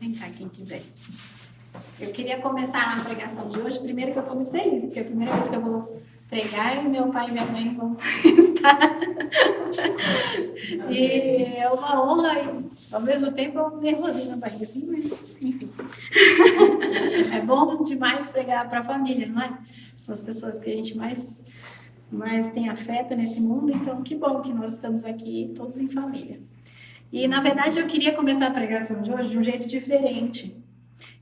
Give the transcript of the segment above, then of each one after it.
sentar, quem quiser. Eu queria começar a pregação de hoje, primeiro que eu estou muito feliz, porque é a primeira vez que eu vou pregar e meu pai e minha mãe vão estar. E é uma honra e, ao mesmo tempo, é um nervosinho na barriga, assim, mas, enfim. É bom demais pregar para a família, não é? São as pessoas que a gente mais tem afeto nesse mundo, então que bom que nós estamos aqui todos em família. E, na verdade, eu queria começar a pregação de hoje de um jeito diferente.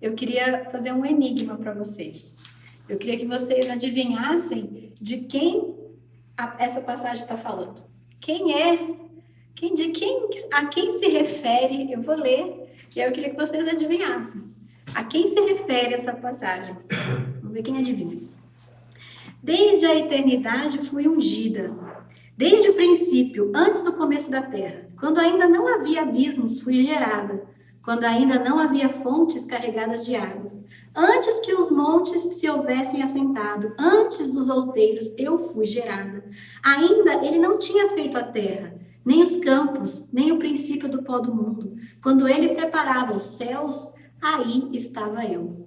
Eu queria fazer um enigma para vocês. Eu queria que vocês adivinhassem de quem essa passagem está falando. Quem é? A quem se refere? Eu vou ler e aí eu queria que vocês adivinhassem. A quem se refere essa passagem? Vamos ver quem adivinha. Desde a eternidade fui ungida. Desde o princípio, antes do começo da terra, quando ainda não havia abismos, fui gerada. Quando ainda não havia fontes carregadas de água. Antes que os montes se houvessem assentado, antes dos outeiros, eu fui gerada. Ainda ele não tinha feito a terra, nem os campos, nem o princípio do pó do mundo. Quando ele preparava os céus, aí estava eu.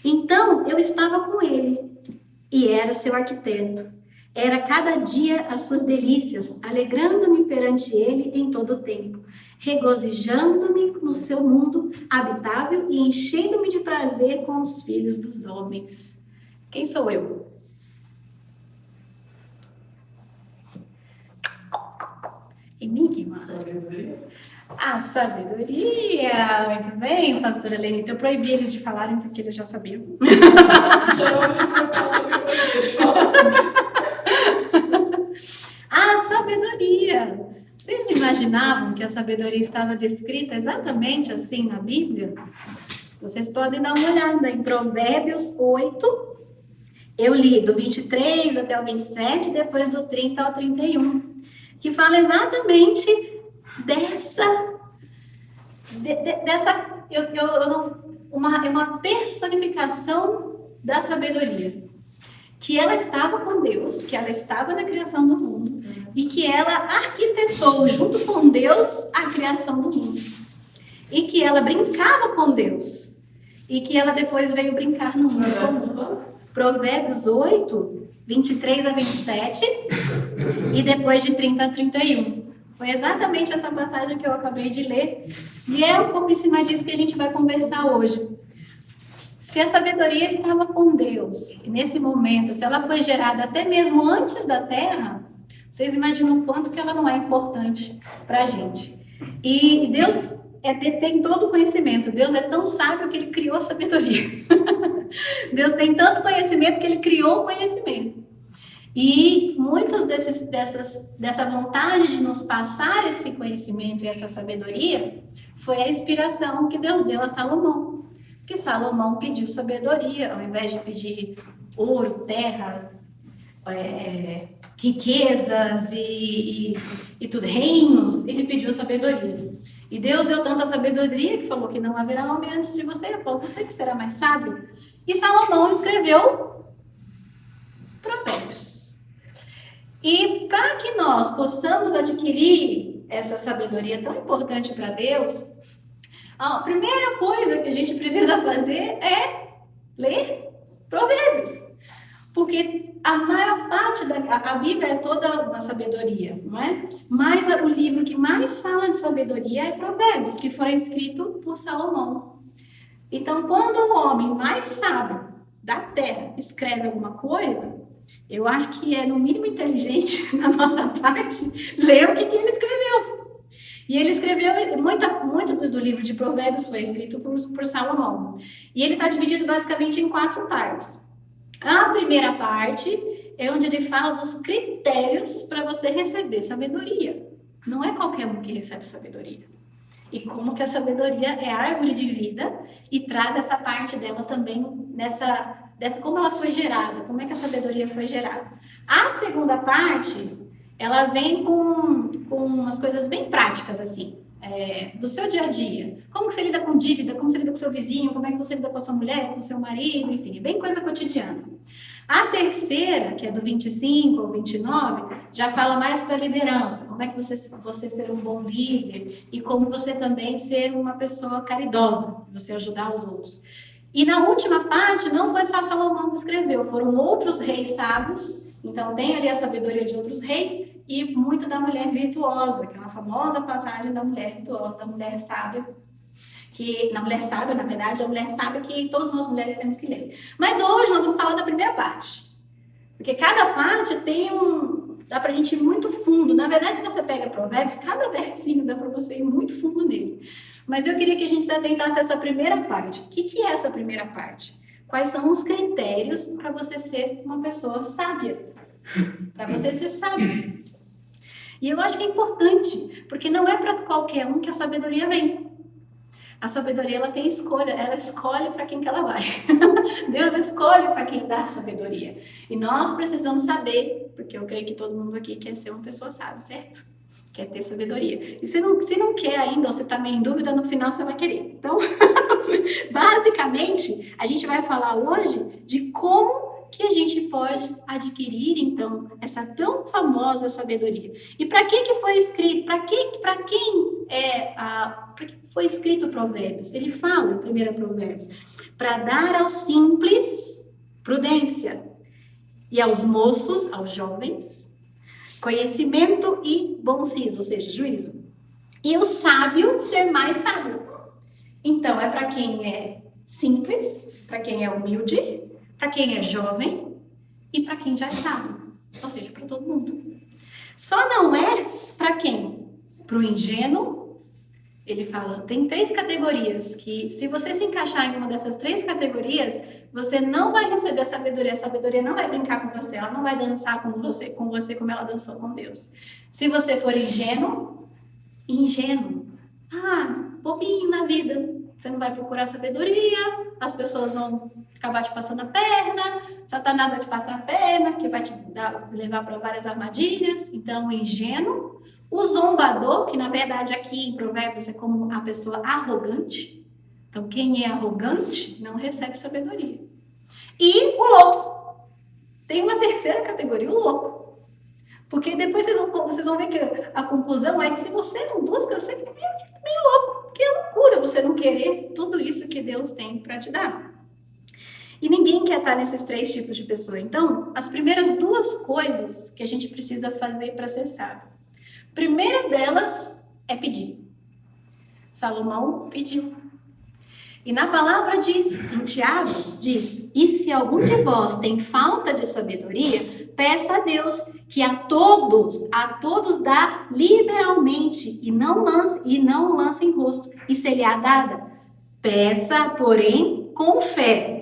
Então eu estava com ele, e era seu arquiteto. Era cada dia as suas delícias, alegrando-me perante ele em todo o tempo, regozijando-me no seu mundo habitável e enchendo-me de prazer com os filhos dos homens. Quem sou eu? Enigma. Sabedoria. A sabedoria. Muito bem, pastora Leni. Então eu proibi eles de falarem porque eles já sabiam. A sabedoria. Vocês imaginavam que a sabedoria estava descrita exatamente assim na Bíblia? Vocês podem dar uma olhada em Provérbios 8. Eu li do 23 até o 27, depois do 30 ao 31, que fala exatamente uma personificação da sabedoria. Que ela estava com Deus, que ela estava na criação do mundo e que ela arquitetou junto com Deus a criação do mundo. E que ela brincava com Deus e que ela depois veio brincar no mundo com Deus. Provérbios 8, 23 a 27 e depois de 30 a 31. Foi exatamente essa passagem que eu acabei de ler e é um pouco em cima disso que a gente vai conversar hoje. Se a sabedoria estava com Deus, e nesse momento, se ela foi gerada até mesmo antes da Terra, vocês imaginam o quanto que ela não é importante para a gente. E Deus tem todo o conhecimento. Deus é tão sábio que Ele criou a sabedoria. Deus tem tanto conhecimento que Ele criou o conhecimento. E muitas dessa vontade de nos passar esse conhecimento e essa sabedoria foi a inspiração que Deus deu a Salomão. Que Salomão pediu sabedoria, ao invés de pedir ouro, terra, riquezas e tudo, reinos, ele pediu sabedoria. E Deus deu tanta sabedoria que falou que não haverá homem antes de você, após você que será mais sábio. E Salomão escreveu Provérbios. E para que nós possamos adquirir essa sabedoria tão importante para Deus, a primeira coisa que a gente precisa fazer é ler Provérbios. Porque a maior parte a Bíblia é toda uma sabedoria, não é? Mas o livro que mais fala de sabedoria é Provérbios, que foi escrito por Salomão. Então, quando o homem mais sábio da terra escreve alguma coisa, eu acho que é no mínimo inteligente da nossa parte ler o que ele escreveu. E ele escreveu, muito do livro de Provérbios foi escrito por Salomão. E ele está dividido basicamente em 4 partes. A primeira parte é onde ele fala dos critérios para você receber sabedoria. Não é qualquer um que recebe sabedoria. E como que a sabedoria é árvore de vida e traz essa parte dela também, como ela foi gerada, como é que a sabedoria foi gerada. A segunda parte, ela vem com umas coisas bem práticas, assim, do seu dia a dia. Como que você lida com dívida, como você lida com seu vizinho, como é que você lida com a sua mulher, com o seu marido, enfim, bem coisa cotidiana. A terceira, que é do 25 ao 29, já fala mais para a liderança. Como é que você ser um bom líder e como você também ser uma pessoa caridosa, você ajudar os outros. E na última parte, não foi só Salomão que escreveu, foram outros reis sábios. Então tem ali a sabedoria de outros reis e muito da mulher virtuosa, que é uma famosa passagem da mulher virtuosa, da mulher sábia. Que na mulher sábia, na verdade, é a mulher sábia que todas nós mulheres temos que ler. Mas hoje nós vamos falar da primeira parte. Porque cada parte tem dá pra gente ir muito fundo. Na verdade, se você pega Provérbios, cada versinho dá pra você ir muito fundo nele. Mas eu queria que a gente se atentasse a essa primeira parte. O que é essa primeira parte? Quais são os critérios para você ser uma pessoa sábia? Para você ser sábio. E eu acho que é importante, porque não é para qualquer um que a sabedoria vem. A sabedoria, ela tem escolha, ela escolhe para quem que ela vai. Deus escolhe para quem dá a sabedoria. E nós precisamos saber, porque eu creio que todo mundo aqui quer ser uma pessoa sábia, certo? Quer ter sabedoria. E se não quer ainda, ou você está meio em dúvida, no final você vai querer. Então, basicamente, a gente vai falar hoje de como que a gente pode adquirir, então, essa tão famosa sabedoria. E para que foi escrito? Para quem foi escrito Provérbios? Ele fala em 1 Provérbios, para dar aos simples prudência e aos moços, aos jovens, conhecimento e bom siso, ou seja, juízo. E o sábio ser mais sábio. Então, é para quem é simples, para quem é humilde, para quem é jovem e para quem já é sábio. Ou seja, para todo mundo. Só não é para quem? Para o ingênuo. Ele fala, tem 3 categorias que se você se encaixar em uma dessas 3 categorias, você não vai receber a sabedoria não vai brincar com você, ela não vai dançar com você como ela dançou com Deus. Se você for ingênuo, bobinho na vida, você não vai procurar sabedoria, as pessoas vão acabar te passando a perna, Satanás vai te passar a perna, que vai te levar para várias armadilhas. Então, o ingênuo. O zombador, que na verdade aqui em Provérbios é como a pessoa arrogante. Então, quem é arrogante não recebe sabedoria. E o louco. Tem uma terceira categoria, o louco. Porque depois vocês vão ver que a conclusão é que se você não busca, você fica meio louco. Porque é loucura você não querer tudo isso que Deus tem para te dar. E ninguém quer estar nesses 3 tipos de pessoa. Então, as primeiras 2 coisas que a gente precisa fazer para ser sábio. Primeira delas é pedir. Salomão pediu. E na palavra diz, em Tiago, diz, e se algum de vós tem falta de sabedoria, peça a Deus, que a todos dá liberalmente, e não lance em rosto, e se-lhe-á dada. Peça, porém, com fé,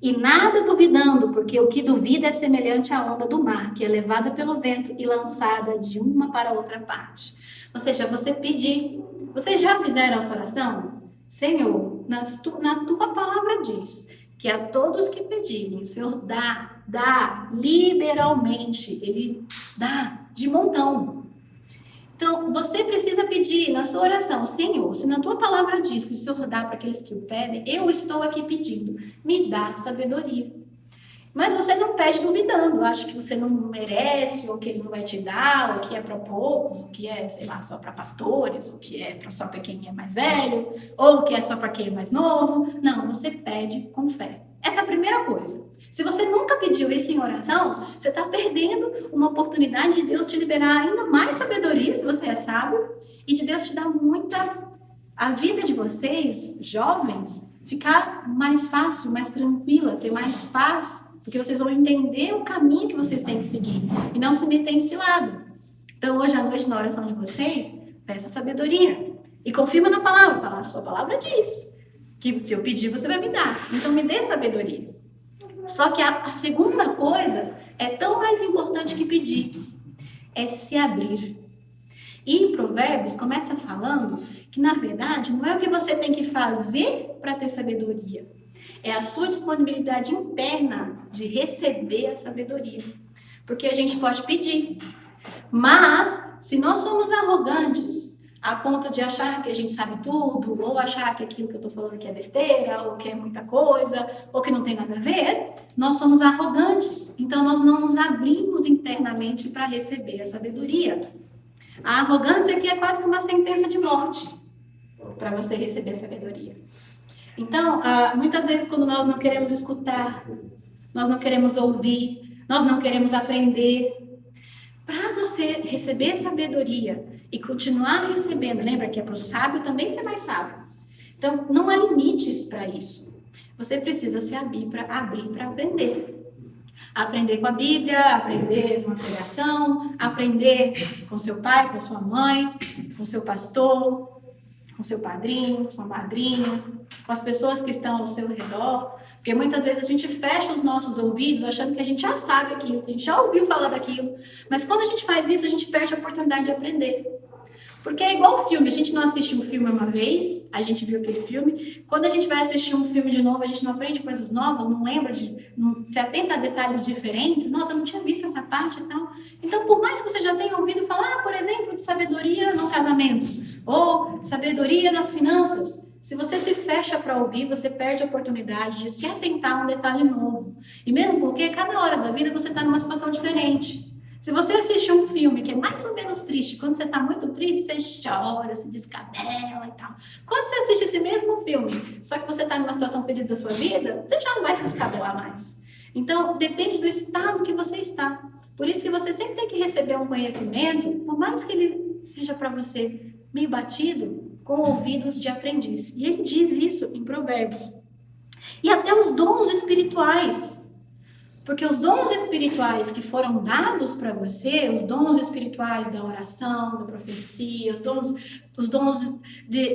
e nada duvidando, porque o que duvida é semelhante à onda do mar, que é levada pelo vento e lançada de uma para outra parte. Ou seja, você pedir. Vocês já fizeram essa oração? Senhor, na tua palavra diz que a todos que pedirem, o Senhor dá liberalmente. Ele dá de montão. Então, você precisa pedir na sua oração, Senhor, se na tua palavra diz que o Senhor dá para aqueles que o pedem, eu estou aqui pedindo, me dá sabedoria. Mas você não pede duvidando, acha que você não merece, ou que ele não vai te dar, ou que é para poucos, ou que é, sei lá, só para pastores, ou que é só para quem é mais velho, ou que é só para quem é mais novo. Não, você pede com fé. Essa é a primeira coisa. Se você nunca pediu isso em oração, você está perdendo uma oportunidade de Deus te liberar ainda mais sabedoria, se você é sábio, e de Deus te dar a vida de vocês, jovens, ficar mais fácil, mais tranquila, ter mais paz, porque vocês vão entender o caminho que vocês têm que seguir e não se meter em cilado. Então, hoje à noite, na oração de vocês, peça sabedoria e confirma na palavra, fala, a sua palavra diz que se eu pedir, você vai me dar. Então, me dê sabedoria. Só que a segunda coisa é tão mais importante que pedir, é se abrir. E em Provérbios começa falando que, na verdade, não é o que você tem que fazer para ter sabedoria, é a sua disponibilidade interna de receber a sabedoria. Porque a gente pode pedir, mas se nós somos arrogantes, a ponto de achar que a gente sabe tudo, ou achar que aquilo que eu estou falando aqui é besteira, ou que é muita coisa, ou que não tem nada a ver, nós somos arrogantes. Então, nós não nos abrimos internamente para receber a sabedoria. A arrogância aqui é quase que uma sentença de morte para você receber a sabedoria. Então, muitas vezes, quando nós não queremos escutar, nós não queremos ouvir, nós não queremos aprender, para você receber sabedoria e continuar recebendo, lembra que é para o sábio também ser mais sábio. Então, não há limites para isso. Você precisa se abrir para aprender. Aprender com a Bíblia, aprender numa pregação, aprender com seu pai, com sua mãe, com seu pastor, com seu padrinho, com sua madrinha, com as pessoas que estão ao seu redor. Porque muitas vezes a gente fecha os nossos ouvidos achando que a gente já sabe aquilo, que a gente já ouviu falar daquilo. Mas quando a gente faz isso, a gente perde a oportunidade de aprender. Porque é igual filme, a gente não assiste um filme uma vez, a gente viu aquele filme, quando a gente vai assistir um filme de novo, a gente não aprende coisas novas, não lembra, não se atenta a detalhes diferentes, nossa, eu não tinha visto essa parte e tal. Então, por mais que você já tenha ouvido falar, por exemplo, de sabedoria no casamento, ou sabedoria nas finanças, se você se fecha para ouvir, você perde a oportunidade de se atentar a um detalhe novo. E mesmo porque cada hora da vida você está numa situação diferente. Se você assiste um filme que é mais ou menos triste, quando você está muito triste, você chora, se descabela e tal. Quando você assiste esse mesmo filme, só que você está numa situação feliz da sua vida, você já não vai se descabelar mais. Então, depende do estado que você está. Por isso que você sempre tem que receber um conhecimento, por mais que ele seja para você meio batido, com ouvidos de aprendiz. E ele diz isso em Provérbios. E até os dons espirituais. Porque os dons espirituais que foram dados para você, os dons espirituais da oração, da profecia, os dons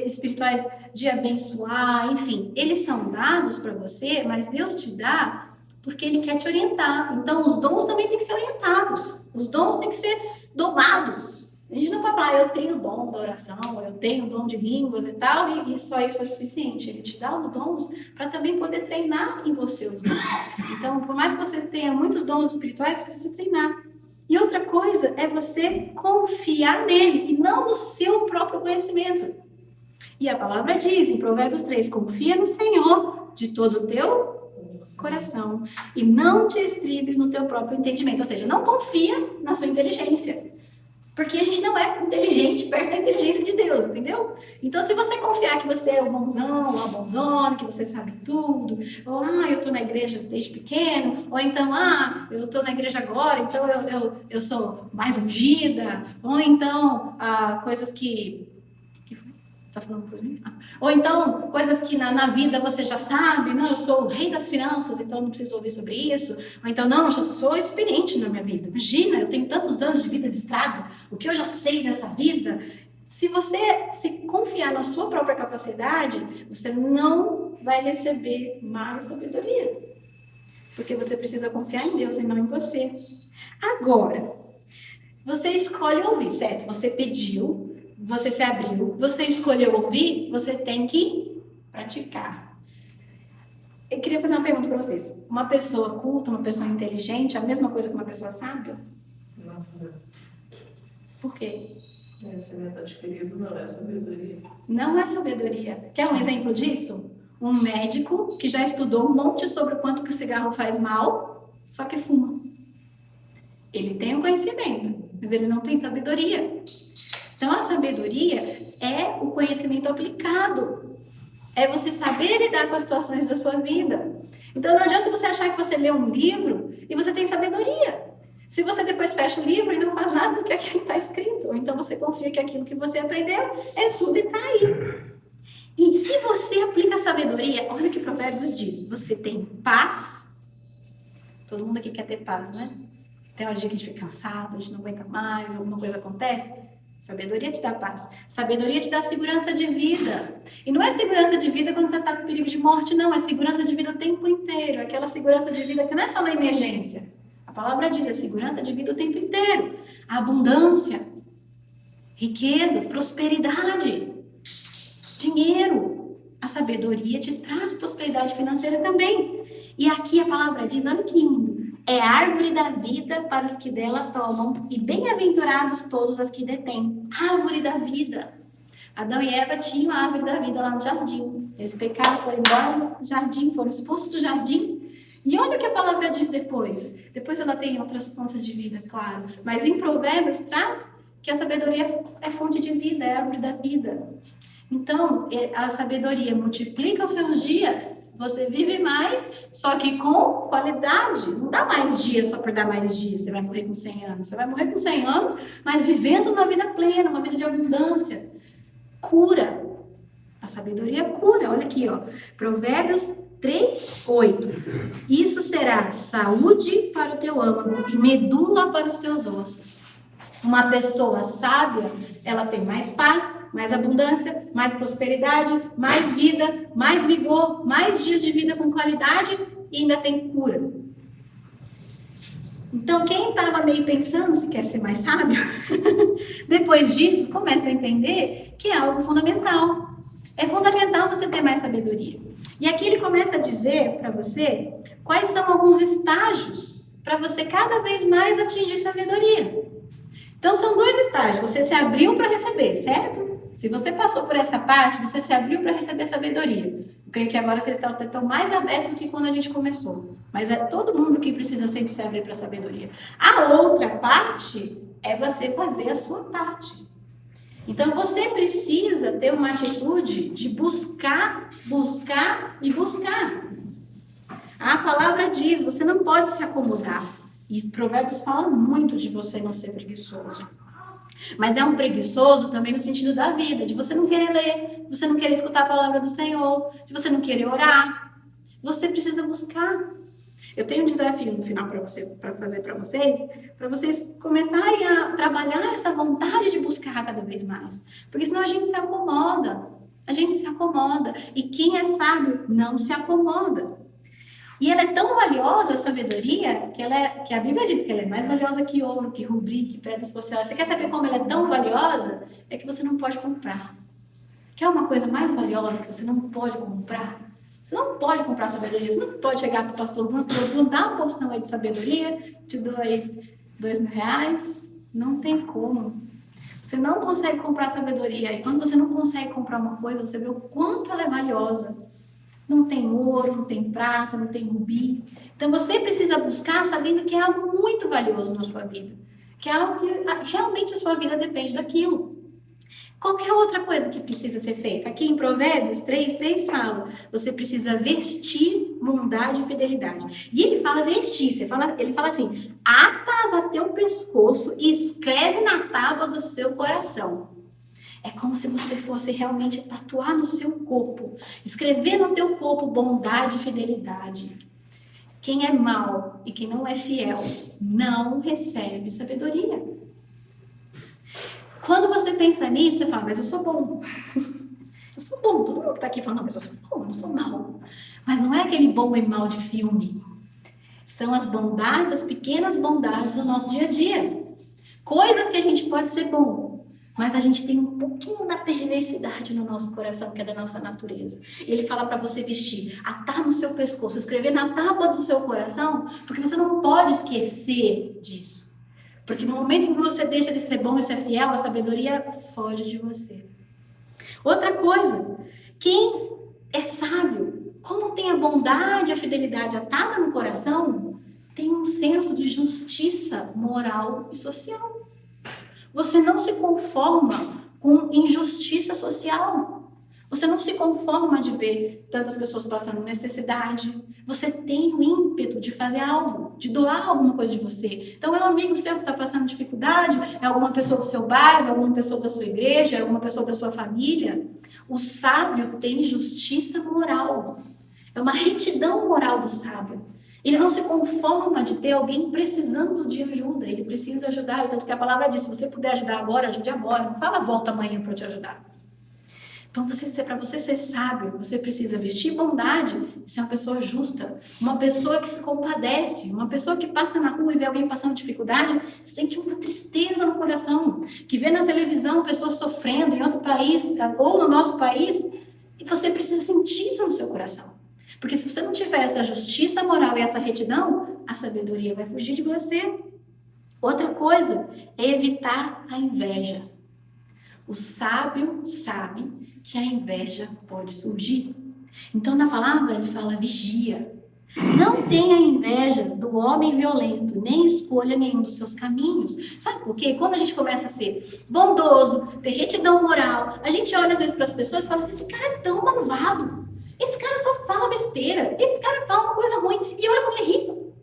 espirituais de abençoar, enfim, eles são dados para você, mas Deus te dá porque Ele quer te orientar. Então, os dons também têm que ser orientados. Os dons têm que ser domados. A gente não pode falar, eu tenho o dom da oração, eu tenho o dom de línguas e tal, e só isso é suficiente. Ele te dá os dons para também poder treinar em você os dons. Então, por mais que você tenha muitos dons espirituais, você precisa treinar. E outra coisa é você confiar nele e não no seu próprio conhecimento. E a palavra diz em Provérbios 3, confia no Senhor de todo o teu coração e não te estribes no teu próprio entendimento. Ou seja, não confia na sua inteligência. Porque a gente não é inteligente perto da inteligência de Deus, entendeu? Então, se você confiar que você é o bonzão, ou a bonzona, que você sabe tudo, ou, eu tô na igreja desde pequeno, ou então, eu tô na igreja agora, então eu sou mais ungida, ou então, coisas que... Você tá falando coisa minha? Ou então, coisas que na vida você já sabe, não, eu sou o rei das finanças, então não preciso ouvir sobre isso. Ou então, não, eu já sou experiente na minha vida. Imagina, eu tenho tantos anos de vida de estrada, o que eu já sei dessa vida. Se você se confiar na sua própria capacidade, você não vai receber mais sabedoria. Porque você precisa confiar em Deus e não em você. Agora, você escolhe ouvir, certo? Você pediu, você se abriu, você escolheu ouvir, você tem que praticar. Eu queria fazer uma pergunta para vocês. Uma pessoa culta, uma pessoa inteligente, é a mesma coisa que uma pessoa sábia? Não. Por quê? Conhecimento adquirido não é sabedoria. Não é sabedoria. Quer um exemplo disso? Um médico que já estudou um monte sobre o quanto que o cigarro faz mal, só que fuma. Ele tem o conhecimento, mas ele não tem sabedoria. Então, a sabedoria é o conhecimento aplicado. É você saber lidar com as situações da sua vida. Então, não adianta você achar que você lê um livro e você tem sabedoria. Se você depois fecha o livro e não faz nada do que aquilo está escrito, ou então você confia que aquilo que você aprendeu é tudo e está aí. E se você aplica a sabedoria, olha o que Provérbios diz, você tem paz. Todo mundo aqui quer ter paz, né? Tem um dia que a gente fica cansado, a gente não aguenta mais, alguma coisa acontece. Sabedoria te dá paz. Sabedoria te dá segurança de vida. E não é segurança de vida quando você está com perigo de morte, não. É segurança de vida o tempo inteiro. É aquela segurança de vida que não é só na emergência. A palavra diz, é segurança de vida o tempo inteiro. A abundância, riquezas, prosperidade, dinheiro. A sabedoria te traz prosperidade financeira também. E aqui a palavra diz, olha que lindo. É árvore da vida para os que dela tomam, e bem-aventurados todos as que detêm. Árvore da vida. Adão e Eva tinham a árvore da vida lá no jardim. Eles pecaram, foram embora do jardim, foram expulsos do jardim. E olha o que a palavra diz depois. Depois ela tem outras fontes de vida, claro. Mas em Provérbios traz que a sabedoria é fonte de vida, é a árvore da vida. Então, a sabedoria multiplica os seus dias, você vive mais, só que com qualidade. Não dá mais dias só por dar mais dias, você vai morrer com 100 anos. Você vai morrer com 100 anos, mas vivendo uma vida plena, uma vida de abundância. Cura. A sabedoria cura. Olha aqui, ó. Provérbios 3:8. Isso será saúde para o teu âmago e medula para os teus ossos. Uma pessoa sábia, ela tem mais paz, mais abundância, mais prosperidade, mais vida, mais vigor, mais dias de vida com qualidade e ainda tem cura. Então, quem estava meio pensando se quer ser mais sábio, depois disso, começa a entender que é algo fundamental. É fundamental você ter mais sabedoria. E aqui ele começa a dizer para você quais são alguns estágios para você cada vez mais atingir sabedoria. Então, são 2 estágios. Você se abriu para receber, certo? Se você passou por essa parte, você se abriu para receber sabedoria. Eu creio que agora vocês estão mais abertos do que quando a gente começou. Mas é todo mundo que precisa sempre se abrir para a sabedoria. A outra parte é você fazer a sua parte. Então, você precisa ter uma atitude de buscar, buscar e buscar. A palavra diz, você não pode se acomodar. E os provérbios falam muito de você não ser preguiçoso. Mas é um preguiçoso também no sentido da vida, de você não querer ler, de você não querer escutar a palavra do Senhor, de você não querer orar. Você precisa buscar. Eu tenho um desafio no final para fazer para vocês começarem a trabalhar essa vontade de buscar cada vez mais. Porque senão a gente se acomoda. A gente se acomoda. E quem é sábio não se acomoda. E ela é tão valiosa, a sabedoria, que a Bíblia diz que ela é mais valiosa que ouro, que rubim, que pedras preciosas. Você quer saber como ela é tão valiosa? É que você não pode comprar. Quer uma coisa mais valiosa que você não pode comprar? Você não pode comprar sabedoria. Você não pode chegar para o pastor Bruno, dá uma porção aí de sabedoria, te dou aí R$2.000. Não tem como. Você não consegue comprar sabedoria. E quando você não consegue comprar uma coisa, você vê o quanto ela é valiosa. Não tem ouro, não tem prata, não tem rubi. Então, você precisa buscar sabendo que é algo muito valioso na sua vida. Que é algo que realmente a sua vida depende daquilo. Qualquer outra coisa que precisa ser feita. Aqui em Provérbios 3:3 fala, você precisa vestir bondade e fidelidade. E ele fala vestir, ele fala assim, atas a teu pescoço e escreve na tábua do seu coração. É como se você fosse realmente tatuar no seu corpo, escrever no teu corpo bondade e fidelidade. Quem é mau e quem não é fiel não recebe sabedoria. Quando você pensa nisso, você fala, mas eu sou bom. Eu sou bom, todo mundo que está aqui fala, não, mas eu sou bom, eu não sou mau. Mas não é aquele bom e mal de filme. São as bondades, as pequenas bondades do nosso dia a dia. Coisas que a gente pode ser bom. Mas a gente tem um pouquinho da perversidade no nosso coração, que é da nossa natureza. Ele fala para você vestir, atar no seu pescoço, escrever na tábua do seu coração, porque você não pode esquecer disso. Porque no momento em que você deixa de ser bom e ser fiel, a sabedoria foge de você. Outra coisa, quem é sábio, como tem a bondade e a fidelidade atada no coração, tem um senso de justiça moral e social. Você não se conforma com injustiça social. Você não se conforma de ver tantas pessoas passando necessidade. Você tem o ímpeto de fazer algo, de doar alguma coisa de você. Então, é um amigo seu que está passando dificuldade, é alguma pessoa do seu bairro, é alguma pessoa da sua igreja, é alguma pessoa da sua família. O sábio tem justiça moral. É uma retidão moral do sábio. Ele não se conforma de ter alguém precisando de ajuda. Ele precisa ajudar. E tanto que a palavra diz, se você puder ajudar agora, ajude agora. Não fala, volta amanhã para eu te ajudar. Então, para você ser sábio, você precisa vestir bondade e ser uma pessoa justa. Uma pessoa que se compadece. Uma pessoa que passa na rua e vê alguém passando dificuldade, sente uma tristeza no coração. Que vê na televisão pessoas sofrendo em outro país ou no nosso país. E você precisa sentir isso no seu coração. Porque se você não tiver essa justiça moral e essa retidão, a sabedoria vai fugir de você. Outra coisa é evitar a inveja. O sábio sabe que a inveja pode surgir. Então, na palavra, ele fala vigia. Não tenha inveja do homem violento, nem escolha nenhum dos seus caminhos. Sabe por quê? Quando a gente começa a ser bondoso, ter retidão moral, a gente olha às vezes para as pessoas e fala assim, esse cara é tão malvado. Esse cara só fala besteira. Esse cara fala uma coisa ruim. E olha como ele é rico.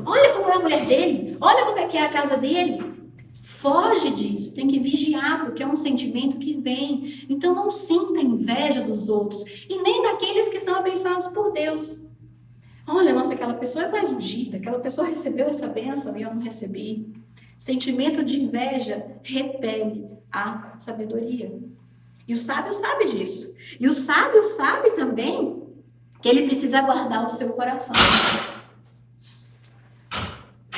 Olha como é a mulher dele. Olha como é que é a casa dele. Foge disso. Tem que vigiar, porque é um sentimento que vem. Então não sinta inveja dos outros. E nem daqueles que são abençoados por Deus. Olha, nossa, aquela pessoa é mais ungida. Aquela pessoa recebeu essa bênção e eu não recebi. Sentimento de inveja repele a sabedoria. E o sábio sabe disso. E o sábio sabe também que ele precisa guardar o seu coração.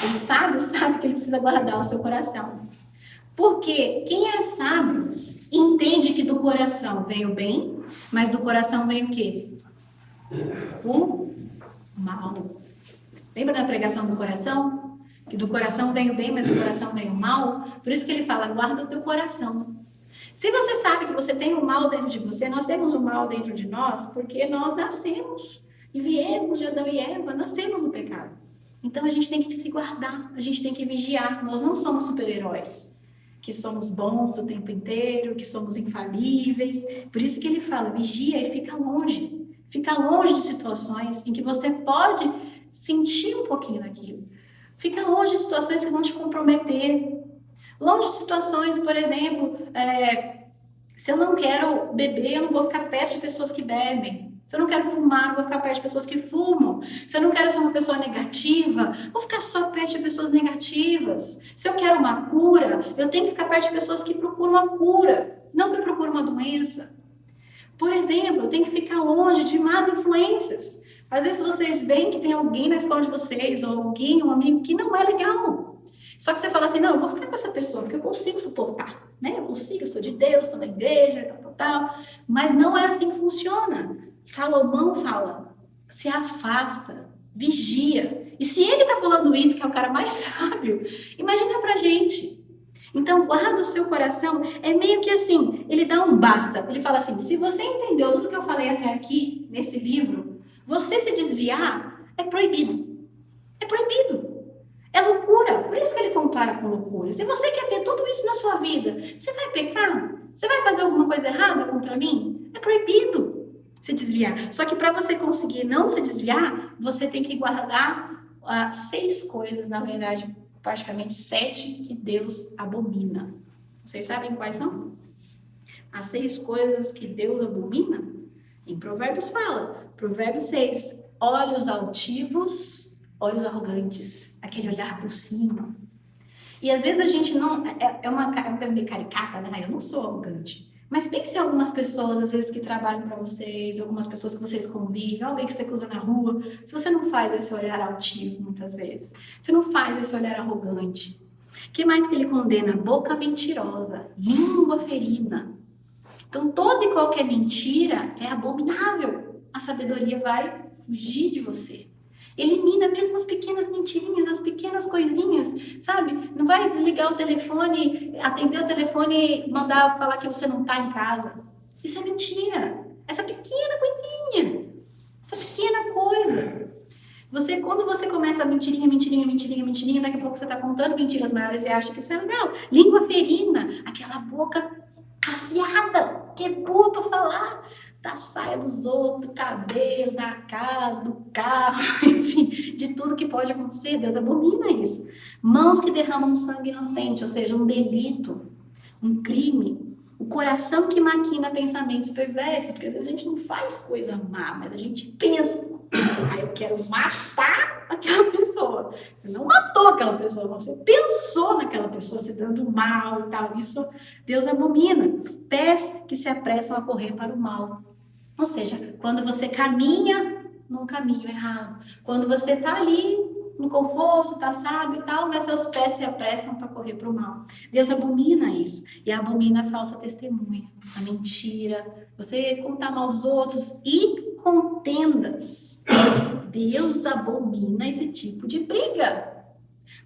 O sábio sabe que ele precisa guardar o seu coração. Porque quem é sábio entende que do coração vem o bem, mas do coração vem o quê? O mal. Lembra da pregação do coração? Que do coração vem o bem, mas do coração vem o mal. Por isso que ele fala, guarda o teu coração. Se você sabe que você tem o mal dentro de você, nós temos o mal dentro de nós, porque nós nascemos e viemos de Adão e Eva, nascemos no pecado. Então a gente tem que se guardar, a gente tem que vigiar. Nós não somos super-heróis, que somos bons o tempo inteiro, que somos infalíveis. Por isso que ele fala, vigia e fica longe. Fica longe de situações em que você pode sentir um pouquinho daquilo. Fica longe de situações que vão te comprometer. Longe de situações, por exemplo, se eu não quero beber, eu não vou ficar perto de pessoas que bebem. Se eu não quero fumar, não vou ficar perto de pessoas que fumam. Se eu não quero ser uma pessoa negativa, vou ficar só perto de pessoas negativas. Se eu quero uma cura, eu tenho que ficar perto de pessoas que procuram uma cura, não que procuram uma doença. Por exemplo, eu tenho que ficar longe de más influências. Às vezes vocês veem que tem alguém na escola de vocês, ou alguém, um amigo, que não é legal. Só que você fala assim, não, eu vou ficar com essa pessoa, porque eu consigo suportar, né? Eu consigo, eu sou de Deus, estou na igreja, tal. Mas não é assim que funciona. Salomão fala, se afasta, vigia. E se ele está falando isso, que é o cara mais sábio, imagina pra gente. Então, guarda o seu coração, é meio que assim, ele dá um basta. Ele fala assim, se você entendeu tudo que eu falei até aqui, nesse livro, você se desviar é proibido. É proibido. É loucura. Por isso que ele compara com loucura. Se você quer ter tudo isso na sua vida, você vai pecar? Você vai fazer alguma coisa errada contra mim? É proibido se desviar. Só que para você conseguir não se desviar, você tem que guardar 6 coisas, na verdade, praticamente 7, que Deus abomina. Vocês sabem quais são? As 6 coisas que Deus abomina? Em Provérbios fala. Provérbios 6. Olhos altivos, olhos arrogantes. Aquele olhar por cima. E às vezes a gente não... É uma coisa meio caricata, né? Eu não sou arrogante. Mas pense em algumas pessoas, às vezes, que trabalham para vocês, algumas pessoas que vocês convivem, alguém que você cruza na rua. Se você não faz esse olhar altivo, muitas vezes, você não faz esse olhar arrogante. O que mais que ele condena? Boca mentirosa, língua ferina. Então, toda e qualquer mentira é abominável. A sabedoria vai fugir de você. Elimina mesmo as pequenas mentirinhas, as pequenas coisinhas, sabe? Não vai desligar o telefone, atender o telefone e mandar falar que você não está em casa. Isso é mentira. Essa pequena coisinha, essa pequena coisa. Quando você começa a mentirinha, daqui a pouco você está contando mentiras maiores e acha que isso é legal. Língua ferina, aquela boca afiada, que é boa para falar da saia dos outros, do cabelo, da casa, do carro, enfim, de tudo que pode acontecer. Deus abomina isso. Mãos que derramam sangue inocente, ou seja, um delito, um crime. O coração que maquina pensamentos perversos, porque às vezes a gente não faz coisa má, mas a gente pensa, eu quero matar aquela pessoa. Você não matou aquela pessoa, você pensou naquela pessoa se dando mal e tal. Isso Deus abomina. Pés que se apressam a correr para o mal. Ou seja, quando você caminha num caminho errado, quando você está ali no conforto, está sábio e tal, mas seus pés se apressam para correr para o mal. Deus abomina isso. E abomina a falsa testemunha, a mentira, você contar mal dos outros e contendas. Deus abomina esse tipo de briga.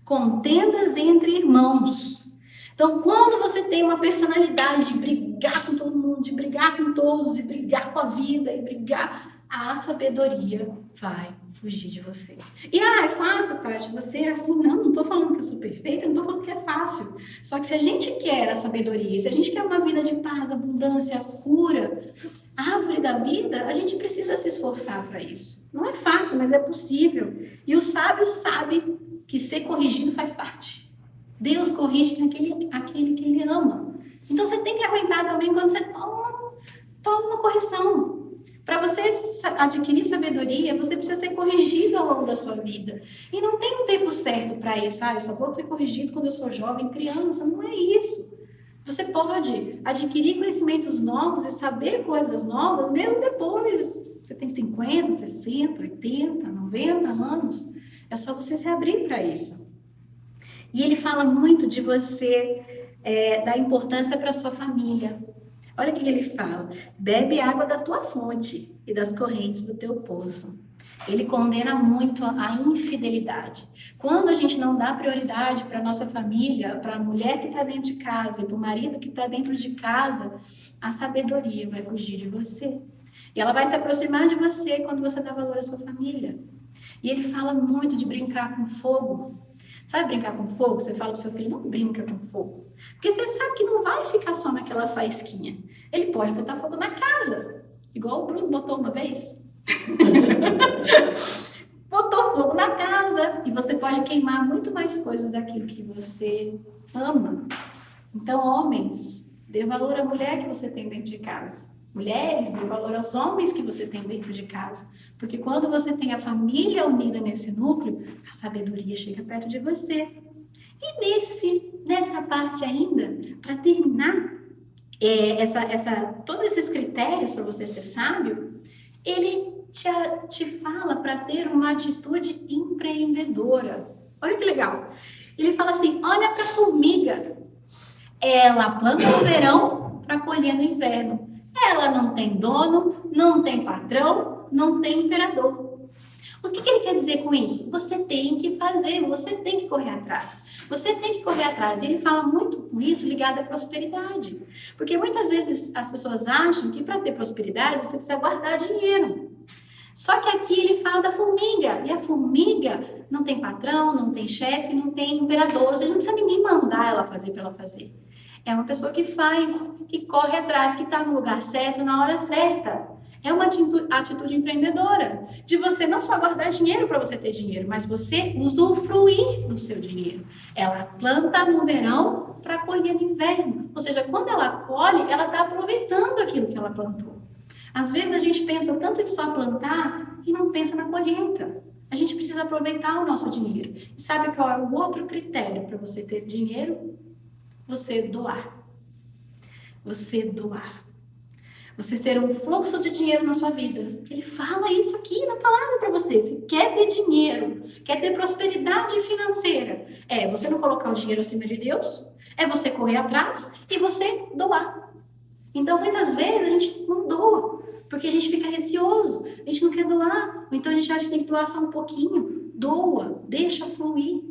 Contendas entre irmãos. Então, quando você tem uma personalidade de brigar com todo mundo, de brigar com todos, de brigar com a vida, e brigar, a sabedoria vai fugir de você. E é fácil, Tati, você é assim, não tô falando que eu sou perfeita, não tô falando que é fácil. Só que se a gente quer a sabedoria, se a gente quer uma vida de paz, abundância, cura, a árvore da vida, a gente precisa se esforçar para isso. Não é fácil, mas é possível. E o sábio sabe que ser corrigido faz parte. Deus corrige aquele que ele ama. Então você tem que aguentar também quando você toma uma correção. Para você adquirir sabedoria, você precisa ser corrigido ao longo da sua vida. E não tem um tempo certo para isso. Eu só vou ser corrigido quando eu sou jovem, criança. Não é isso. Você pode adquirir conhecimentos novos e saber coisas novas, mesmo depois. Você tem 50, 60, 80, 90 anos. É só você se abrir para isso. E ele fala muito de você, da importância para a sua família. Olha o que ele fala. Bebe água da tua fonte e das correntes do teu poço. Ele condena muito a infidelidade. Quando a gente não dá prioridade para a nossa família, para a mulher que está dentro de casa e para o marido que está dentro de casa, a sabedoria vai fugir de você. E ela vai se aproximar de você quando você dá valor à sua família. E ele fala muito de brincar com fogo. Sabe brincar com fogo? Você fala pro seu filho, não brinca com fogo. Porque você sabe que não vai ficar só naquela faísquinha. Ele pode botar fogo na casa. Igual o Bruno botou uma vez. Botou fogo na casa. E você pode queimar muito mais coisas daquilo que você ama. Então, homens, dê valor à mulher que você tem dentro de casa. Mulheres, dê valor aos homens que você tem dentro de casa. Porque quando você tem a família unida nesse núcleo, a sabedoria chega perto de você. E nessa parte ainda, para terminar, todos esses critérios para você ser sábio, ele te fala para ter uma atitude empreendedora. Olha que legal. Ele fala assim, olha para a formiga. Ela planta no verão para colher no inverno. Ela não tem dono, não tem patrão, não tem imperador. O que ele quer dizer com isso? Você tem que fazer, você tem que correr atrás. Você tem que correr atrás. E ele fala muito com isso ligado à prosperidade. Porque muitas vezes as pessoas acham que para ter prosperidade você precisa guardar dinheiro. Só que aqui ele fala da formiga. E a formiga não tem patrão, não tem chefe, não tem imperador. Ou seja, não precisa ninguém mandar ela fazer para ela fazer. É uma pessoa que faz, que corre atrás, que está no lugar certo, na hora certa. É uma atitude empreendedora, de você não só guardar dinheiro para você ter dinheiro, mas você usufruir do seu dinheiro. Ela planta no verão para colher no inverno. Ou seja, quando ela colhe, ela está aproveitando aquilo que ela plantou. Às vezes a gente pensa tanto em só plantar e não pensa na colheita. A gente precisa aproveitar o nosso dinheiro. E sabe qual é o outro critério para você ter dinheiro? Você doar. Você doar. Você ser um fluxo de dinheiro na sua vida. Ele fala isso aqui na palavra para você. Você quer ter dinheiro, quer ter prosperidade financeira. É você não colocar o dinheiro acima de Deus, é você correr atrás e você doar. Então, muitas vezes, a gente não doa, porque a gente fica receoso, a gente não quer doar. Ou então, a gente acha que tem que doar só um pouquinho. Doa, deixa fluir.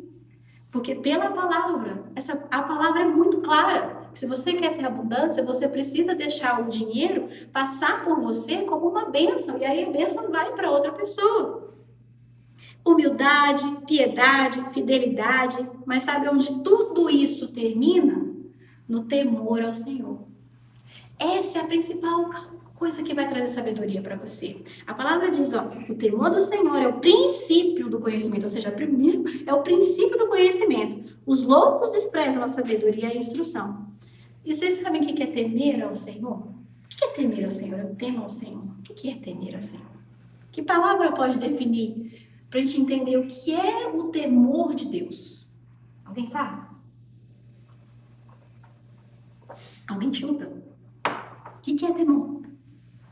Porque pela palavra, a palavra é muito clara. Se você quer ter abundância, você precisa deixar o dinheiro passar por você como uma bênção. E aí a bênção vai para outra pessoa. Humildade, piedade, fidelidade. Mas sabe onde tudo isso termina? No temor ao Senhor. Essa é a principal coisa que vai trazer sabedoria para você. A palavra diz, o temor do Senhor é o princípio do conhecimento, ou seja, primeiro é o princípio do conhecimento. Os loucos desprezam a sabedoria e a instrução. E vocês sabem o que é temer ao Senhor? O que é temer ao Senhor? Eu temo ao Senhor. O que é temer ao Senhor? Que palavra pode definir para a gente entender o que é o temor de Deus? Alguém sabe? Alguém chuta? O que é temor?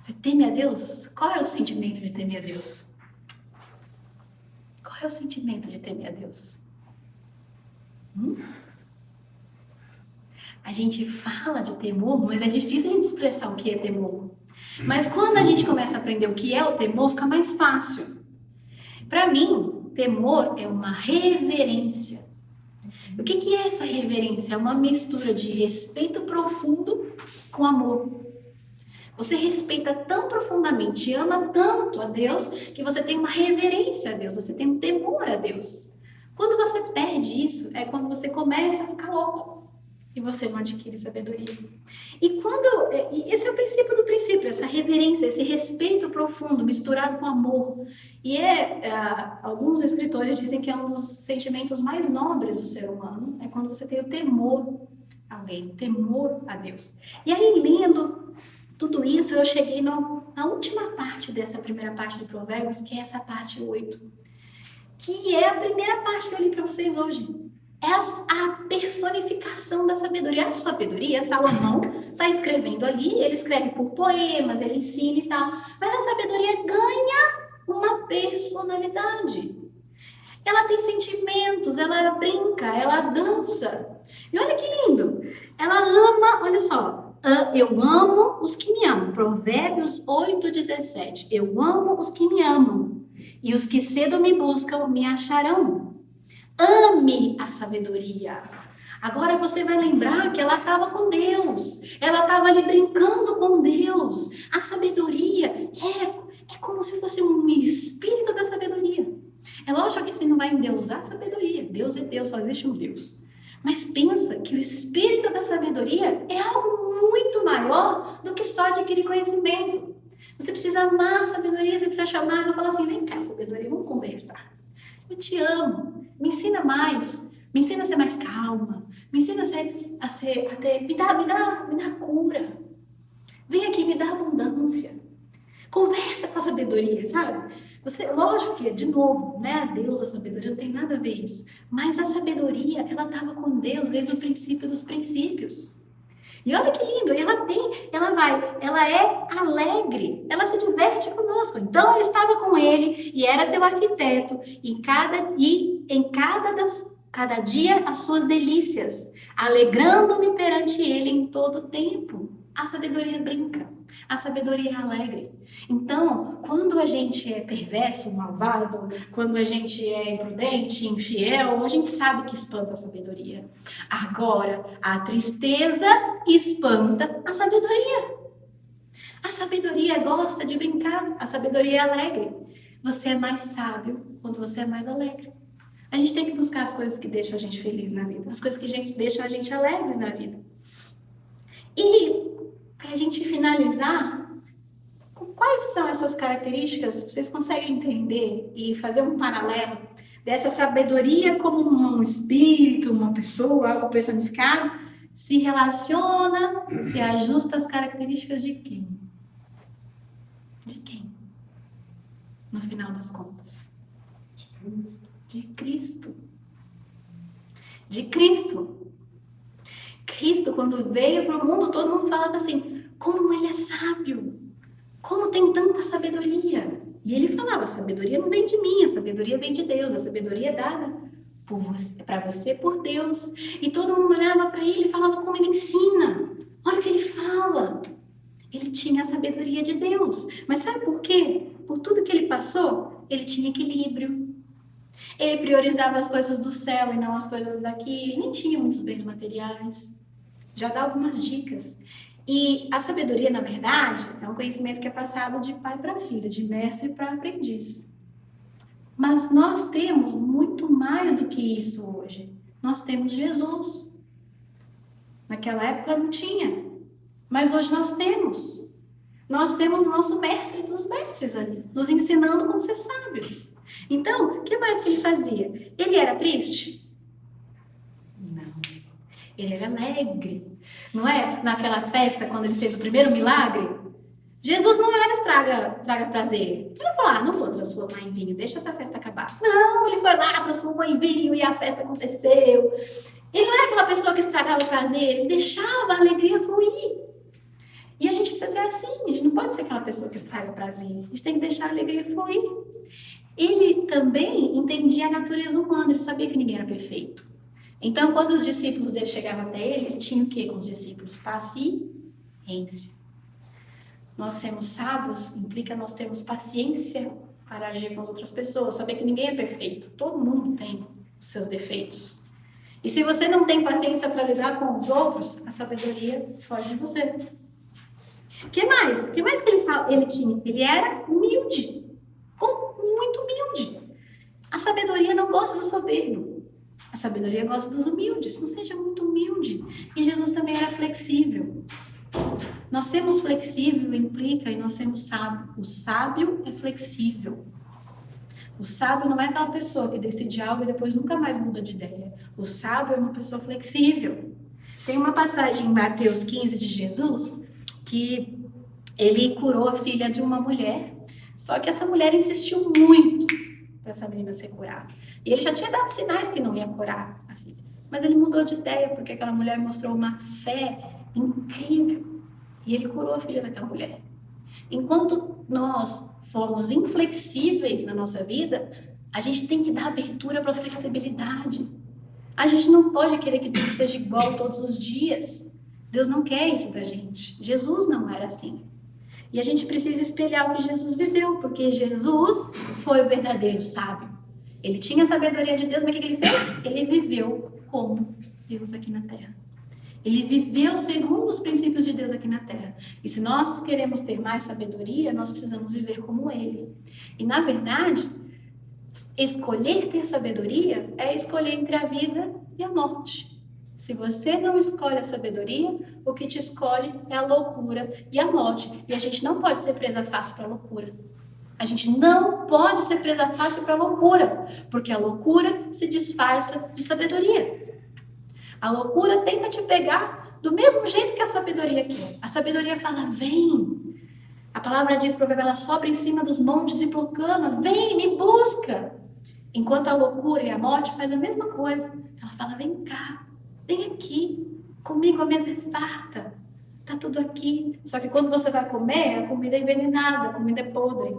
Você teme a Deus? Qual é o sentimento de temer a Deus? Qual é o sentimento de temer a Deus? A gente fala de temor, mas é difícil a gente expressar o que é temor. Mas quando a gente começa a aprender o que é o temor, fica mais fácil. Para mim, temor é uma reverência. O que é essa reverência? É uma mistura de respeito profundo com amor. Você respeita tão profundamente, ama tanto a Deus, que você tem uma reverência a Deus, você tem um temor a Deus. Quando você perde isso, é quando você começa a ficar louco e você não adquire sabedoria. E esse é o princípio do princípio, essa reverência, esse respeito profundo, misturado com amor. E alguns escritores dizem que é um dos sentimentos mais nobres do ser humano, é quando você tem o temor a alguém, o temor a Deus. E aí, lendo tudo isso, eu cheguei na última parte dessa primeira parte de Provérbios, que é essa parte 8, que é a primeira parte que eu li para vocês hoje. É a personificação da sabedoria. A sabedoria, Salomão está escrevendo ali, ele escreve por poemas, ele ensina e tal, mas a sabedoria ganha uma personalidade. Ela tem sentimentos, ela brinca, ela dança. E olha que lindo, ela ama, olha só, eu amo os que me amam. Provérbios 8:17. Eu amo os que me amam, e os que cedo me buscam me acharão. Ame a sabedoria. Agora você vai lembrar que ela estava com Deus. Ela estava ali brincando com Deus. A sabedoria é como se fosse um espírito da sabedoria. É lógico que você não vai endeusar a sabedoria. Deus é Deus, só existe um Deus. Mas pensa que o espírito da sabedoria é algo muito maior do que só adquirir conhecimento. Você precisa amar a sabedoria, você precisa chamar ela e falar assim, vem cá, sabedoria, vamos conversar. Eu te amo, me ensina mais, me ensina a ser mais calma, me ensina me dá cura. Vem aqui, me dá abundância. Conversa com a sabedoria, sabe? Lógico que, de novo, não é a Deus, a sabedoria, não tem nada a ver isso. Mas a sabedoria, ela estava com Deus desde o princípio dos princípios. E olha que lindo, ela é alegre, ela se diverte conosco. Então eu estava com ele e era seu arquiteto, cada dia as suas delícias, alegrando-me perante ele em todo o tempo. A sabedoria brinca, a sabedoria é alegre. Então, quando a gente é perverso, malvado, quando a gente é imprudente, infiel, a gente sabe que espanta a sabedoria. Agora, a tristeza espanta a sabedoria. A sabedoria gosta de brincar, a sabedoria é alegre. Você é mais sábio quando você é mais alegre. A gente tem que buscar as coisas que deixam a gente feliz na vida, as coisas que deixam a gente alegres na vida. E para a gente finalizar, quais são essas características? Vocês conseguem entender e fazer um paralelo dessa sabedoria como um espírito, uma pessoa, algo personificado, se relaciona, se ajusta às características de quem? De quem? No final das contas. De Cristo. De Cristo. Cristo, quando veio para o mundo, todo mundo falava assim, como ele é sábio, como tem tanta sabedoria. E ele falava, a sabedoria não vem de mim, a sabedoria vem de Deus, a sabedoria é dada para você por Deus. E todo mundo olhava para ele e falava como ele ensina, olha o que ele fala. Ele tinha a sabedoria de Deus. Mas sabe por quê? Por tudo que ele passou, ele tinha equilíbrio. Ele priorizava as coisas do céu e não as coisas daqui. Ele nem tinha muitos bens materiais. Já dá algumas dicas. E a sabedoria, na verdade, é um conhecimento que é passado de pai para filho, de mestre para aprendiz. Mas nós temos muito mais do que isso hoje. Nós temos Jesus. Naquela época não tinha. Mas hoje nós temos. Nós temos o nosso mestre dos mestres ali, nos ensinando como ser sábios. Então, o que mais que ele fazia? Ele era triste? Não. Ele era alegre. Não é? Naquela festa, quando ele fez o primeiro milagre, Jesus não era traga prazer. Ele falou, não vou transformar em vinho, deixa essa festa acabar. Não, ele foi lá, transformou em vinho e a festa aconteceu. Ele não era aquela pessoa que estragava o prazer, ele deixava a alegria fluir. E a gente precisa ser assim, a gente não pode ser aquela pessoa que estraga o prazer, a gente tem que deixar a alegria fluir. Ele também entendia a natureza humana, ele sabia que ninguém era perfeito. Então, quando os discípulos dele chegavam até ele tinha o que com os discípulos? Paciência. Nós sermos sábios implica nós termos paciência para agir com as outras pessoas, saber que ninguém é perfeito, todo mundo tem os seus defeitos. E se você não tem paciência para lidar com os outros, a sabedoria foge de você. O que mais? O que mais que ele fala? Ele tinha? Ele era humilde. Muito humilde. A sabedoria não gosta do soberbo. A sabedoria gosta dos humildes. Não seja muito humilde. E Jesus também era flexível. Nós sermos flexível implica em nós sermos sábios. O sábio é flexível. O sábio não é aquela pessoa que decide algo e depois nunca mais muda de ideia. O sábio é uma pessoa flexível. Tem uma passagem em Mateus 15 de Jesus que ele curou a filha de uma mulher, só que essa mulher insistiu muito para essa menina ser curada. E ele já tinha dado sinais que não ia curar a filha. Mas ele mudou de ideia porque aquela mulher mostrou uma fé incrível. E ele curou a filha daquela mulher. Enquanto nós formos inflexíveis na nossa vida, a gente tem que dar abertura para a flexibilidade. A gente não pode querer que tudo seja igual todos os dias. Deus não quer isso da gente. Jesus não era assim. E a gente precisa espelhar o que Jesus viveu, porque Jesus foi o verdadeiro sábio. Ele tinha a sabedoria de Deus, mas o que ele fez? Ele viveu como Deus aqui na terra. Ele viveu segundo os princípios de Deus aqui na terra. E se nós queremos ter mais sabedoria, nós precisamos viver como Ele. E, na verdade, escolher ter sabedoria é escolher entre a vida e a morte. Se você não escolhe a sabedoria, o que te escolhe é a loucura e a morte. E a gente não pode ser presa fácil para a loucura. A gente não pode ser presa fácil para a loucura, porque a loucura se disfarça de sabedoria. A loucura tenta te pegar do mesmo jeito que a sabedoria quer. A sabedoria fala, vem. A palavra diz, provérbio, ela sobra em cima dos montes e proclama, vem, me busca. Enquanto a loucura e a morte faz a mesma coisa. Ela fala, vem cá, vem aqui, comigo a mesa é farta. Tá tudo aqui. Só que quando você vai comer, a comida é envenenada, a comida é podre.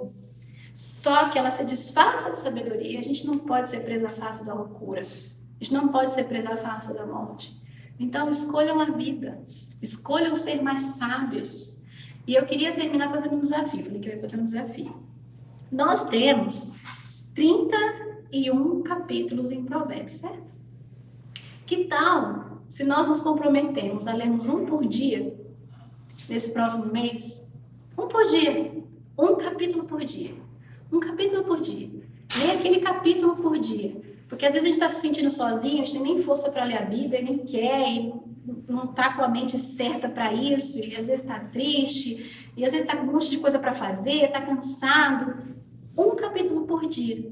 Só que ela se disfarça de sabedoria. A gente não pode ser presa fácil da loucura. A gente não pode ser presa fácil da morte. Então, escolham a vida. Escolham ser mais sábios. E eu queria terminar fazendo um desafio. Falei que eu ia fazer um desafio. Nós temos 31 capítulos em Provérbios, certo? Que tal se nós nos comprometemos a lermos um por dia, nesse próximo mês? Um por dia. Um capítulo por dia. Um capítulo por dia. Leia aquele capítulo por dia. Porque às vezes a gente está se sentindo sozinho, a gente nem força para ler a Bíblia, nem quer, e não está com a mente certa para isso, e às vezes está triste, e às vezes está com um monte de coisa para fazer, está cansado. Um capítulo por dia.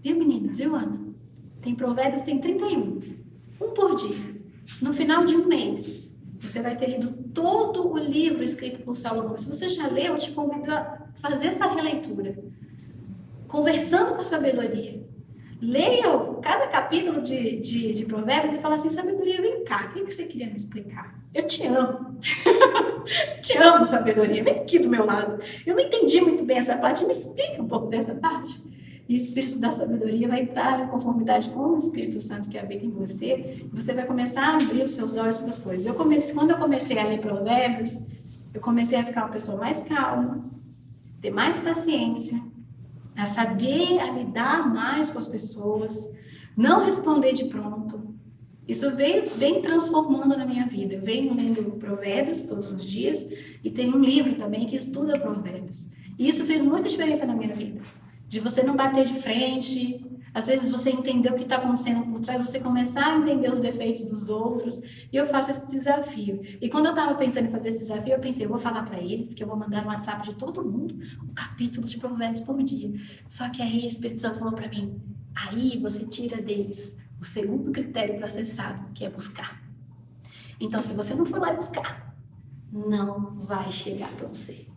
Viu, meninas? Viu, Ana? Tem Provérbios, tem 31. Um por dia. No final de um mês, você vai ter lido todo o livro escrito por Salomão. Se você já leu, eu te convido a fazer essa releitura. Conversando com a sabedoria. Leia cada capítulo de Provérbios e fala assim, sabedoria, vem cá, o que você queria me explicar? Eu te amo. Te amo, sabedoria, vem aqui do meu lado. Eu não entendi muito bem essa parte, me explica um pouco dessa parte. E o Espírito da sabedoria vai entrar em conformidade com o Espírito Santo que habita em você, e você vai começar a abrir os seus olhos para as coisas. Quando eu comecei a ler Provérbios, eu comecei a ficar uma pessoa mais calma, ter mais paciência, a saber a lidar mais com as pessoas, não responder de pronto. Isso vem transformando na minha vida. Eu venho lendo Provérbios todos os dias e tem um livro também que estuda Provérbios. E isso fez muita diferença na minha vida. De você não bater de frente, às vezes você entender o que está acontecendo por trás, você começar a entender os defeitos dos outros. E eu faço esse desafio. E quando eu estava pensando em fazer esse desafio, eu pensei, eu vou falar para eles que eu vou mandar no WhatsApp de todo mundo um capítulo de Provérbios por dia. Só que aí o Espírito Santo falou para mim, aí você tira deles o segundo critério para ser sábio, que é buscar. Então, se você não for lá buscar, não vai chegar para você.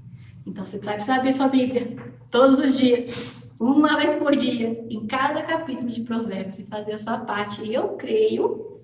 Então, você vai precisar abrir sua Bíblia todos os dias, uma vez por dia, em cada capítulo de Provérbios e fazer a sua parte. E eu creio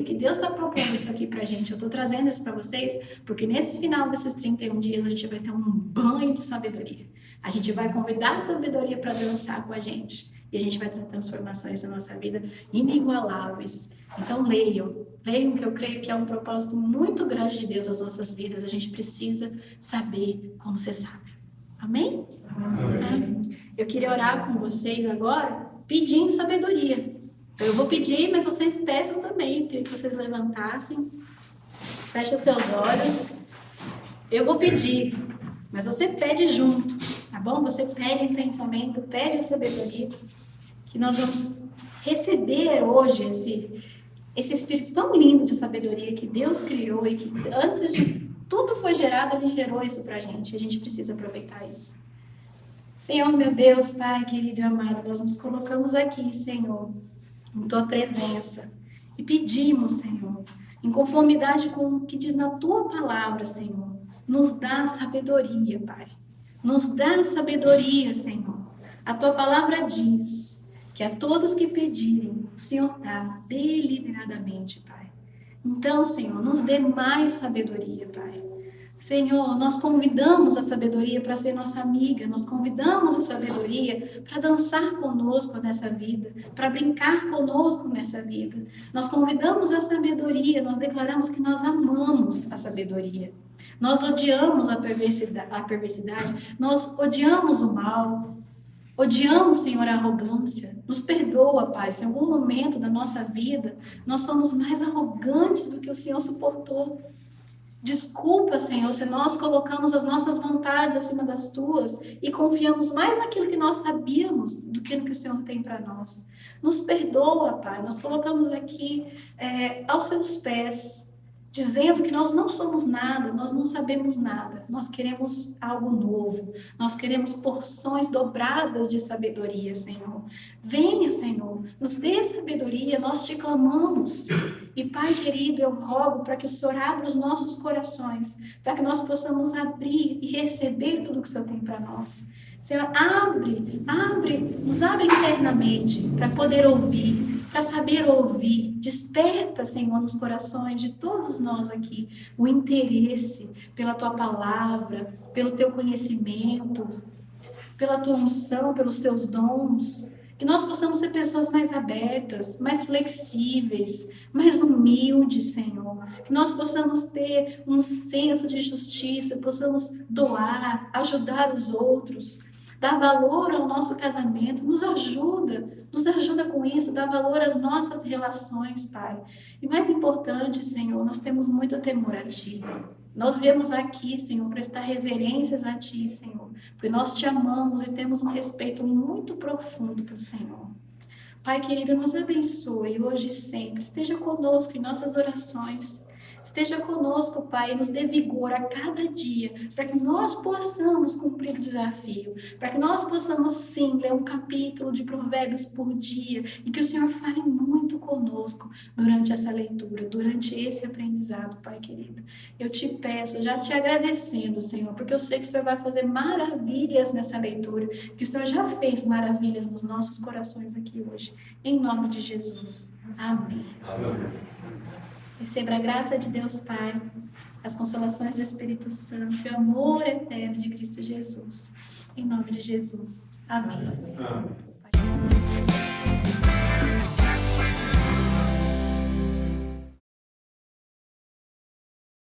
que Deus está propondo isso aqui pra gente. Eu estou trazendo isso para vocês, porque nesse final desses 31 dias a gente vai ter um banho de sabedoria. A gente vai convidar a sabedoria para dançar com a gente. E a gente vai ter transformações na nossa vida inigualáveis. Então leiam que eu creio que é um propósito muito grande de Deus nas nossas vidas. A gente precisa saber como ser sábio. Amém? Amém. Eu queria orar com vocês agora, pedindo sabedoria. Então eu vou pedir, mas vocês peçam também. Queria que vocês levantassem. Feche os seus olhos. Eu vou pedir, mas você pede junto, tá bom? Você pede em pensamento, pede a sabedoria, que nós vamos receber hoje esse espírito tão lindo de sabedoria que Deus criou e que antes de tudo foi gerado, Ele gerou isso pra gente. A gente precisa aproveitar isso. Senhor, meu Deus, Pai querido e amado, nós nos colocamos aqui, Senhor, em Tua presença e pedimos, Senhor, em conformidade com o que diz na Tua palavra, Senhor, nos dá sabedoria, Pai. Nos dá sabedoria, Senhor. A Tua palavra diz que a todos que pedirem, o Senhor dá deliberadamente, Pai. Então, Senhor, nos dê mais sabedoria, Pai. Senhor, nós convidamos a sabedoria para ser nossa amiga, nós convidamos a sabedoria para dançar conosco nessa vida, para brincar conosco nessa vida. Nós convidamos a sabedoria, nós declaramos que nós amamos a sabedoria. Nós odiamos a perversidade, nós odiamos o mal, odiamos, Senhor, a arrogância. Nos perdoa, Pai, se em algum momento da nossa vida nós somos mais arrogantes do que o Senhor suportou. Desculpa, Senhor, se nós colocamos as nossas vontades acima das Tuas e confiamos mais naquilo que nós sabíamos do que no que o Senhor tem para nós. Nos perdoa, Pai, nós colocamos aqui aos Seus pés, dizendo que nós não somos nada, nós não sabemos nada, nós queremos algo novo, nós queremos porções dobradas de sabedoria, Senhor. Venha, Senhor, nos dê sabedoria, nós te clamamos. E, Pai querido, eu rogo para que o Senhor abra os nossos corações, para que nós possamos abrir e receber tudo que o Senhor tem para nós. Senhor, nos abre internamente para poder ouvir, para saber ouvir. Desperta, Senhor, nos corações de todos nós aqui o interesse pela Tua palavra, pelo Teu conhecimento, pela Tua unção, pelos Teus dons. Que nós possamos ser pessoas mais abertas, mais flexíveis, mais humildes, Senhor. Que nós possamos ter um senso de justiça, possamos doar, ajudar os outros, dar valor ao nosso casamento. Nos ajuda com isso, dá valor às nossas relações, Pai. E mais importante, Senhor, nós temos muito temor a Ti. Nós viemos aqui, Senhor, prestar reverências a Ti, Senhor, porque nós Te amamos e temos um respeito muito profundo pelo Senhor. Pai querido, nos abençoe hoje e sempre. Esteja conosco em nossas orações. Esteja conosco, Pai, e nos dê vigor a cada dia, para que nós possamos cumprir o desafio, para que nós possamos, sim, ler um capítulo de Provérbios por dia, e que o Senhor fale muito conosco durante essa leitura, durante esse aprendizado, Pai querido. Eu te peço, já te agradecendo, Senhor, porque eu sei que o Senhor vai fazer maravilhas nessa leitura, que o Senhor já fez maravilhas nos nossos corações aqui hoje. Em nome de Jesus. Amém. Amém. Receba a graça de Deus Pai, as consolações do Espírito Santo e o amor eterno de Cristo Jesus. Em nome de Jesus. Amém. Amém.